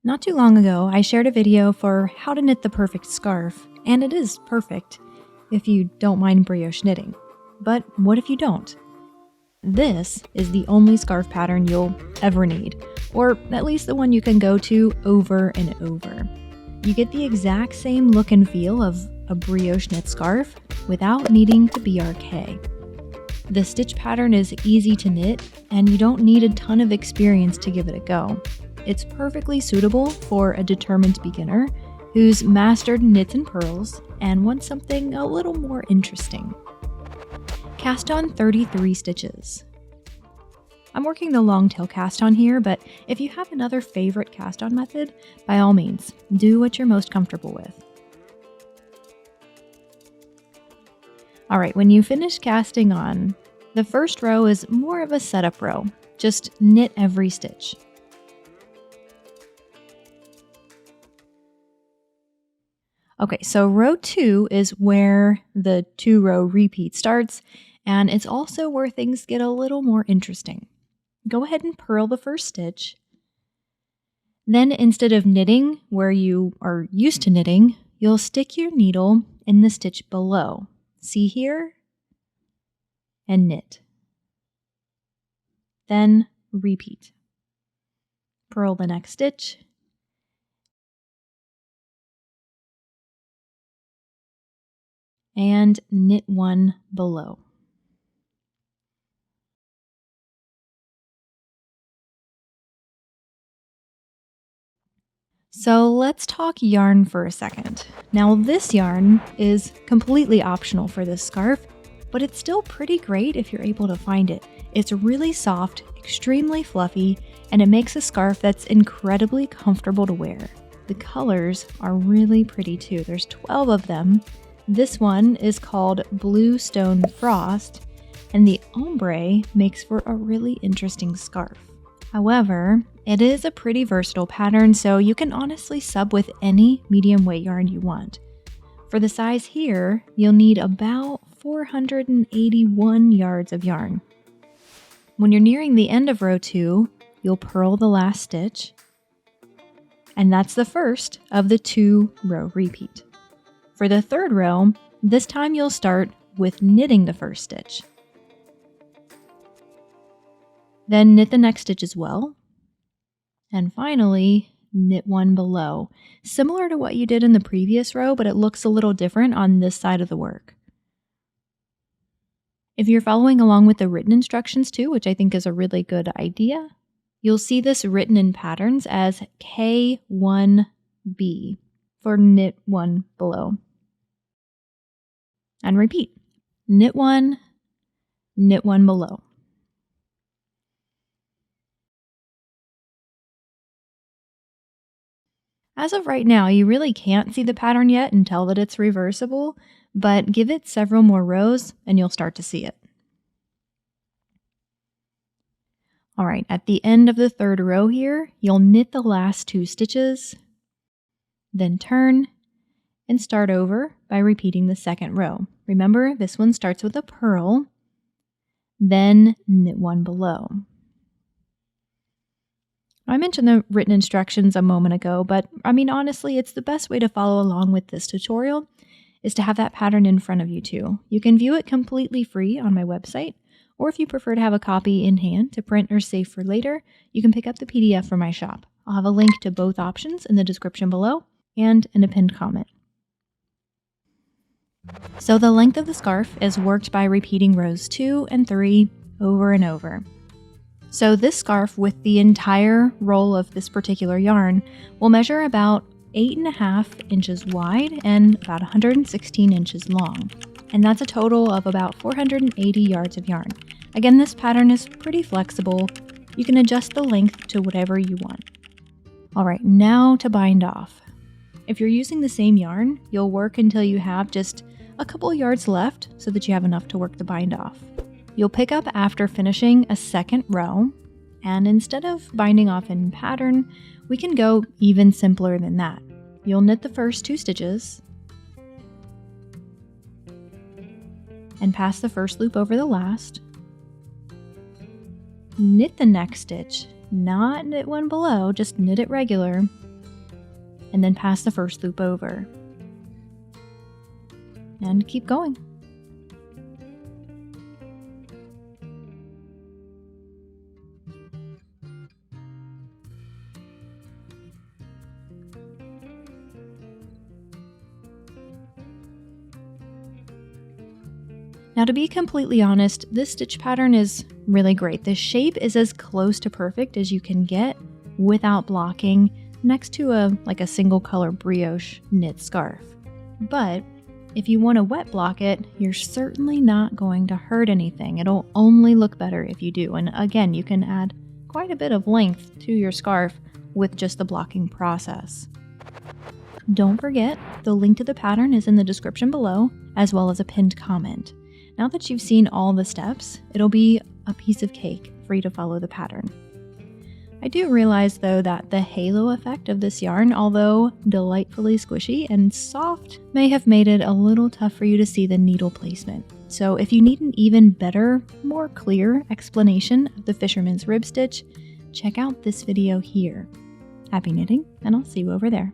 Not too long ago, I shared a video for how to knit the perfect scarf, and it is perfect if you don't mind brioche knitting. But what if you don't? This is the only scarf pattern you'll ever need, or at least the one you can go to over and over. You get the exact same look and feel of a brioche knit scarf without needing to BRK. The stitch pattern is easy to knit, and you don't need a ton of experience to give it a go. It's perfectly suitable for a determined beginner who's mastered knits and purls and wants something a little more interesting. Cast on 33 stitches. I'm working the long tail cast on here, but if you have another favorite cast on method, by all means, do what you're most comfortable with. Alright, when you finish casting on, the first row is more of a setup row. Just knit every stitch. Okay, so row 2 is where the 2-row repeat starts, and it's also where things get a little more interesting. Go ahead and purl the first stitch. Then instead of knitting where you are used to knitting, you'll stick your needle in the stitch below. See here? And knit. Then repeat. Purl the next stitch. And knit one below. So let's talk yarn for a second. Now this yarn is completely optional for this scarf, but it's still pretty great if you're able to find it. It's really soft, extremely fluffy, and it makes a scarf that's incredibly comfortable to wear. The colors are really pretty too. There's 12 of them. This one is called Bluestone Frost, and the ombre makes for a really interesting scarf. However, it is a pretty versatile pattern, so you can honestly sub with any medium weight yarn you want. For the size here, you'll need about 481 yards of yarn. When you're nearing the end of row 2, you'll purl the last stitch, and that's the first of the 2-row repeat. For the third row, this time you'll start with knitting the first stitch. Then knit the next stitch as well. And finally, knit one below. Similar to what you did in the previous row, but it looks a little different on this side of the work. If you're following along with the written instructions too, which I think is a really good idea, you'll see this written in patterns as K1B for knit one below. And repeat. Knit one below. As of right now, you really can't see the pattern yet and tell that it's reversible, but give it several more rows and you'll start to see it. Alright, at the end of the third row here, you'll knit the last 2 stitches, then turn, and start over by repeating the second row. Remember, this one starts with a purl, then knit one below. I mentioned the written instructions a moment ago, but honestly, it's the best way to follow along with this tutorial is to have that pattern in front of you too. You can view it completely free on my website, or if you prefer to have a copy in hand to print or save for later, you can pick up the PDF from my shop. I'll have a link to both options in the description below and in a pinned comment. So the length of the scarf is worked by repeating rows 2 and 3 over and over. So this scarf with the entire roll of this particular yarn will measure about 8.5 inches wide and about 116 inches long. And that's a total of about 480 yards of yarn. Again, this pattern is pretty flexible. You can adjust the length to whatever you want. Alright, now to bind off. If you're using the same yarn, you'll work until you have just a couple yards left so that you have enough to work the bind off. You'll pick up after finishing a second row, and instead of binding off in pattern, we can go even simpler than that. You'll knit the first 2 stitches, and pass the first loop over the last. Knit the next stitch, not knit one below, just knit it regular, and then pass the first loop over. And keep going. Now, to be completely honest, this stitch pattern is really great. The shape is as close to perfect as you can get without blocking next to a single color brioche knit scarf. But if you want to wet block it, you're certainly not going to hurt anything. It'll only look better if you do. And again, you can add quite a bit of length to your scarf with just the blocking process. Don't forget, the link to the pattern is in the description below, as well as a pinned comment. Now that you've seen all the steps, it'll be a piece of cake for you to follow the pattern. I do realize though that the halo effect of this yarn, although delightfully squishy and soft, may have made it a little tough for you to see the needle placement. So if you need an even better, more clear explanation of the fisherman's rib stitch, check out this video here. Happy knitting, and I'll see you over there.